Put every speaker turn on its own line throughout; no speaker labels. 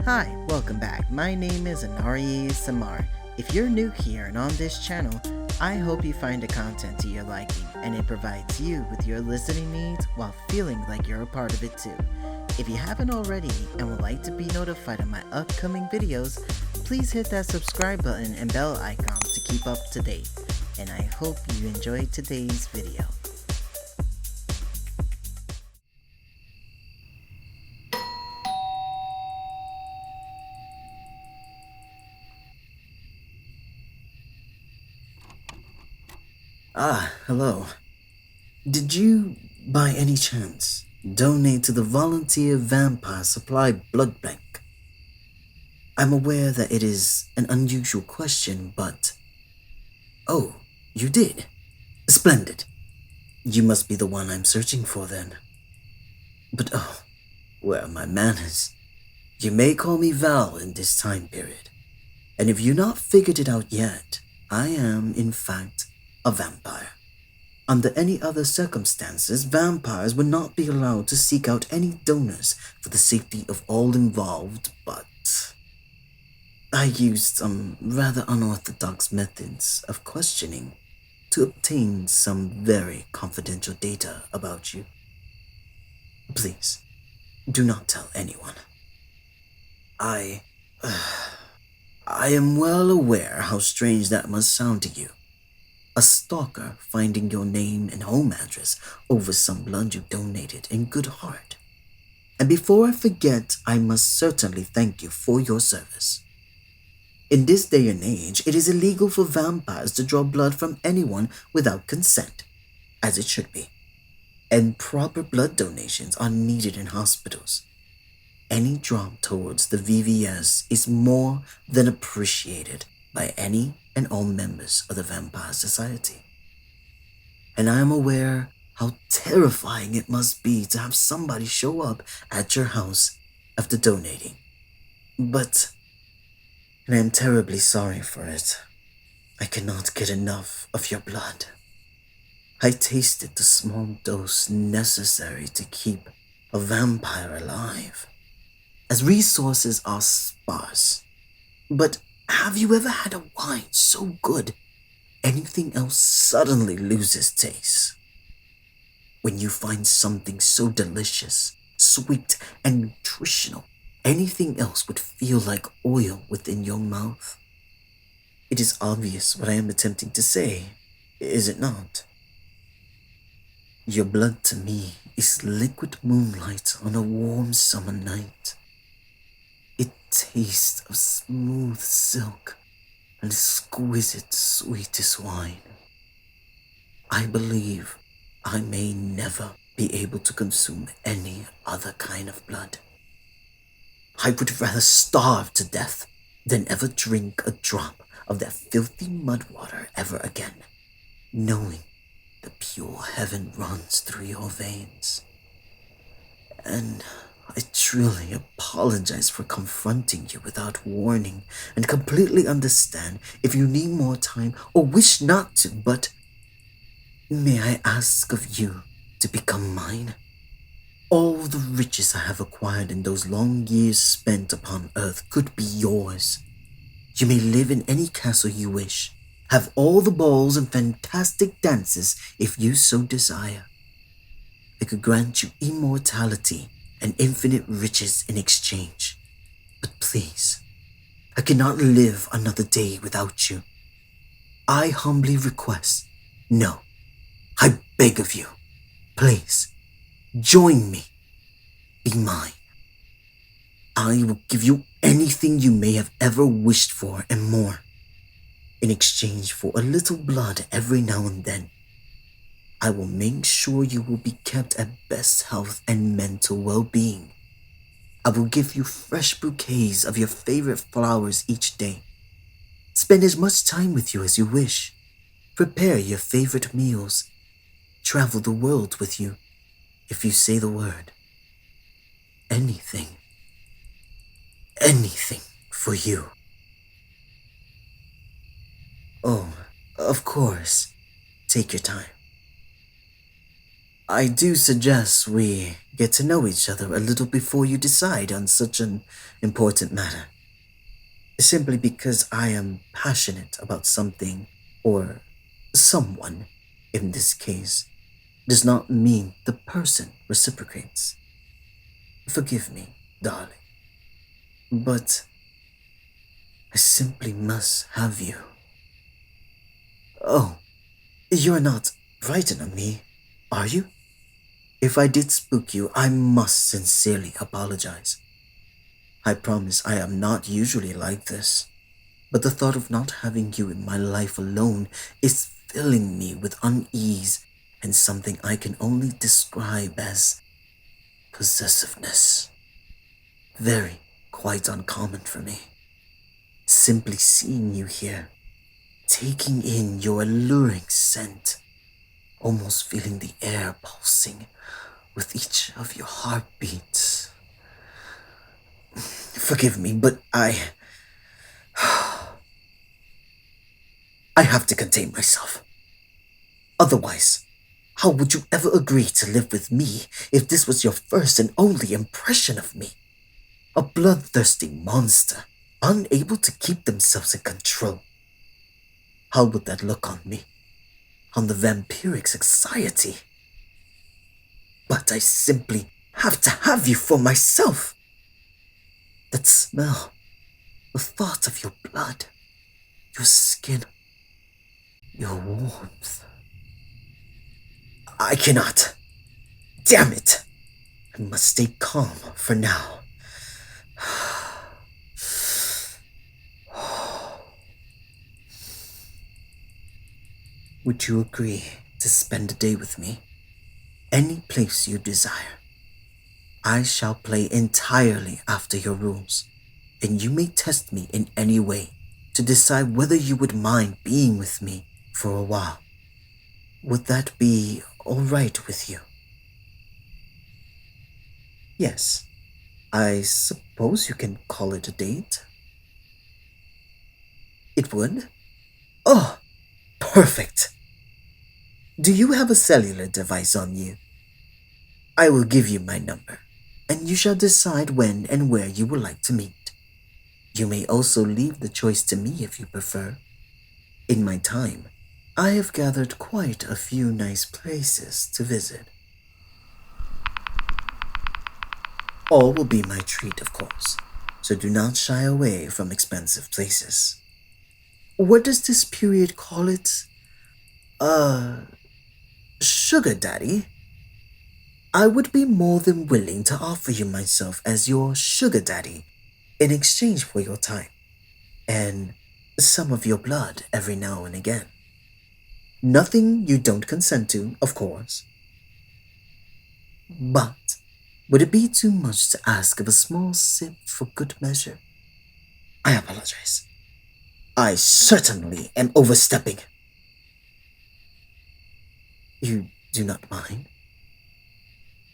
Hi, welcome back. My name is Inari. If you're new here and on this channel, I hope you find the content to your liking and it provides you with your listening needs while feeling like you're a part of it too. If you haven't already and would like to be notified of my upcoming videos, please hit that subscribe button and bell icon to keep up to date. And I hope you enjoyed today's video. Hello. Did you, by any chance, donate to the Volunteer Vampire Supply Blood Bank? I'm aware that it is an unusual question, but... Oh, you did? Splendid. You must be the one I'm searching for then. But where are my manners? You may call me Val in this time period. And if you've not figured it out yet, I am, in fact, a vampire. Under any other circumstances, vampires would not be allowed to seek out any donors for the safety of all involved, but I used some rather unorthodox methods of questioning to obtain some very confidential data about you. Please, do not tell anyone. I am well aware how strange that must sound to you. A stalker finding your name and home address over some blood you donated in good heart. And before I forget, I must certainly thank you for your service. In this day and age, it is illegal for vampires to draw blood from anyone without consent, as it should be. And proper blood donations are needed in hospitals. Any drop towards the VVS is more than appreciated by any and all members of the Vampire Society. And I am aware how terrifying it must be to have somebody show up at your house after donating. But I am terribly sorry for it. I cannot get enough of your blood. I tasted the small dose necessary to keep a vampire alive, as resources are sparse. But have you ever had a wine so good, anything else suddenly loses taste? When you find something so delicious, sweet, and nutritional, anything else would feel like oil within your mouth. It is obvious what I am attempting to say, is it not? Your blood to me is liquid moonlight on a warm summer night. It tastes of smooth silk and exquisite sweetest wine. I believe I may never be able to consume any other kind of blood. I would rather starve to death than ever drink a drop of that filthy mud water ever again, knowing the pure heaven runs through your veins. And I truly apologize for confronting you without warning and completely understand if you need more time or wish not to, but may I ask of you to become mine? All the riches I have acquired in those long years spent upon earth could be yours. You may live in any castle you wish, have all the balls and fantastic dances if you so desire. I could grant you immortality and infinite riches in exchange. But please, I cannot live another day without you. I humbly request, no, I beg of you, please, join me, be mine. I will give you anything you may have ever wished for and more, in exchange for a little blood every now and then. I will make sure you will be kept at best health and mental well-being. I will give you fresh bouquets of your favorite flowers each day. Spend as much time with you as you wish. Prepare your favorite meals. Travel the world with you, if you say the word. Anything for you. Oh, of course, take your time. I do suggest we get to know each other a little before you decide on such an important matter. Simply because I am passionate about something, or someone in this case, does not mean the person reciprocates. Forgive me, darling, but I simply must have you. Oh, you're not frightened of me, are you? If I did spook you, I must sincerely apologize. I promise I am not usually like this, but the thought of not having you in my life alone is filling me with unease and something I can only describe as possessiveness. Very, quite uncommon for me. Simply seeing you here, taking in your alluring scent, almost feeling the air pulsing with each of your heartbeats. Forgive me, but I have to contain myself. Otherwise, how would you ever agree to live with me if this was your first and only impression of me? A bloodthirsty monster, unable to keep themselves in control. How would that look on me? On the vampiric society? But I simply have to have you for myself. That smell, the thought of your blood, your skin, your warmth. I cannot. Damn it! I must stay calm for now. Would you agree to spend a day with me? Any place you desire. I shall play entirely after your rules, and you may test me in any way to decide whether you would mind being with me for a while. Would that be all right with you? Yes, I suppose you can call it a date. It would? Oh, perfect. Do you have a cellular device on you? I will give you my number, and you shall decide when and where you would like to meet. You may also leave the choice to me if you prefer. In my time, I have gathered quite a few nice places to visit. All will be my treat, of course, so do not shy away from expensive places. What does this period call it? Sugar daddy? I would be more than willing to offer you myself as your sugar daddy in exchange for your time and some of your blood every now and again. Nothing you don't consent to, of course. But would it be too much to ask of a small sip for good measure? I apologize. I certainly am overstepping. You do not mind?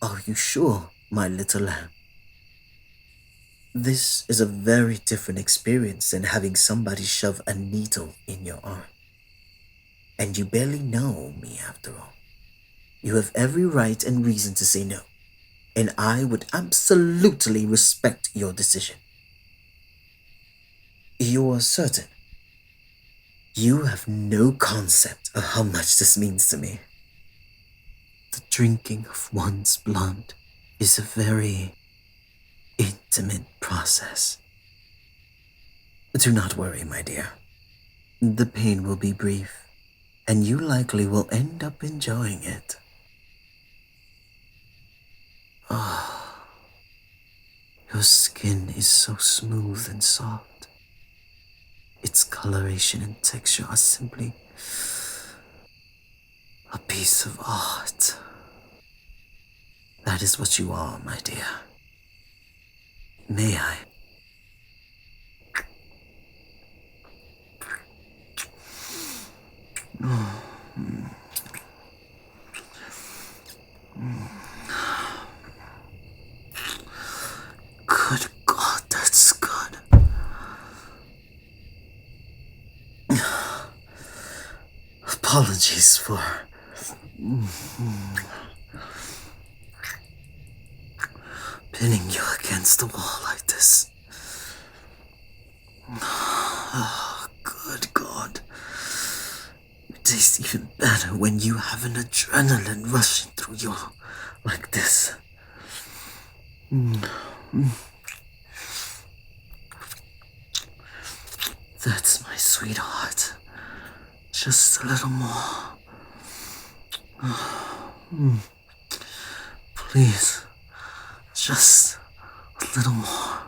Are you sure, my little lamb? This is a very different experience than having somebody shove a needle in your arm. And you barely know me after all. You have every right and reason to say no, and I would absolutely respect your decision. You're certain? You have no concept of how much this means to me. The drinking of one's blood is a very intimate process. Do not worry, my dear. The pain will be brief, and you likely will end up enjoying it. Ah, your skin is so smooth and soft. Its coloration and texture are simply a piece of art. That is what you are, my dear. May I? Good God, that's good. Apologies for pinning you against the wall like this. Oh, good God. It tastes even better when you have an adrenaline rushing through you like this. That's my sweetheart. Just a little more. Please, just a little more.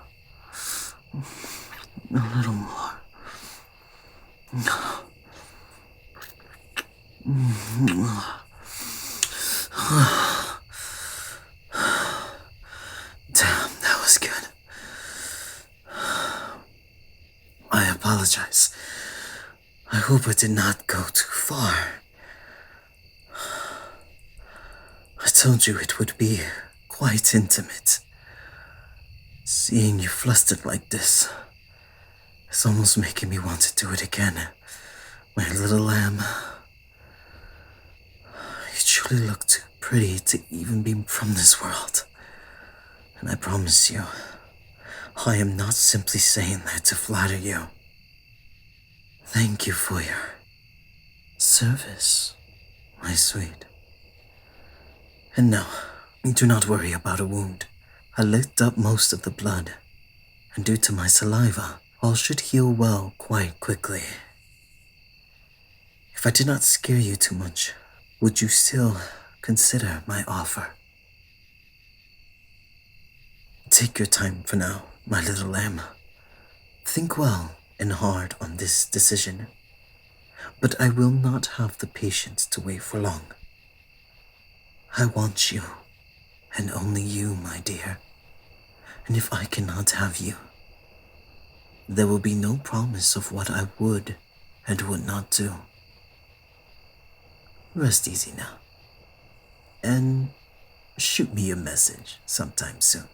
A little more. Damn, that was good. I apologize. I hope I did not go too far. I told you it would be quite intimate. Seeing you flustered like this is almost making me want to do it again. My little lamb. You truly look too pretty to even be from this world. And I promise you, I am not simply saying that to flatter you. Thank you for your service, my sweet. And no, do not worry about a wound. I licked up most of the blood, and due to my saliva, all should heal well quite quickly. If I did not scare you too much, would you still consider my offer? Take your time for now, my little lamb. Think well and hard on this decision, but I will not have the patience to wait for long. I want you, and only you, my dear. And if I cannot have you, there will be no promise of what I would and would not do. Rest easy now, and shoot me a message sometime soon.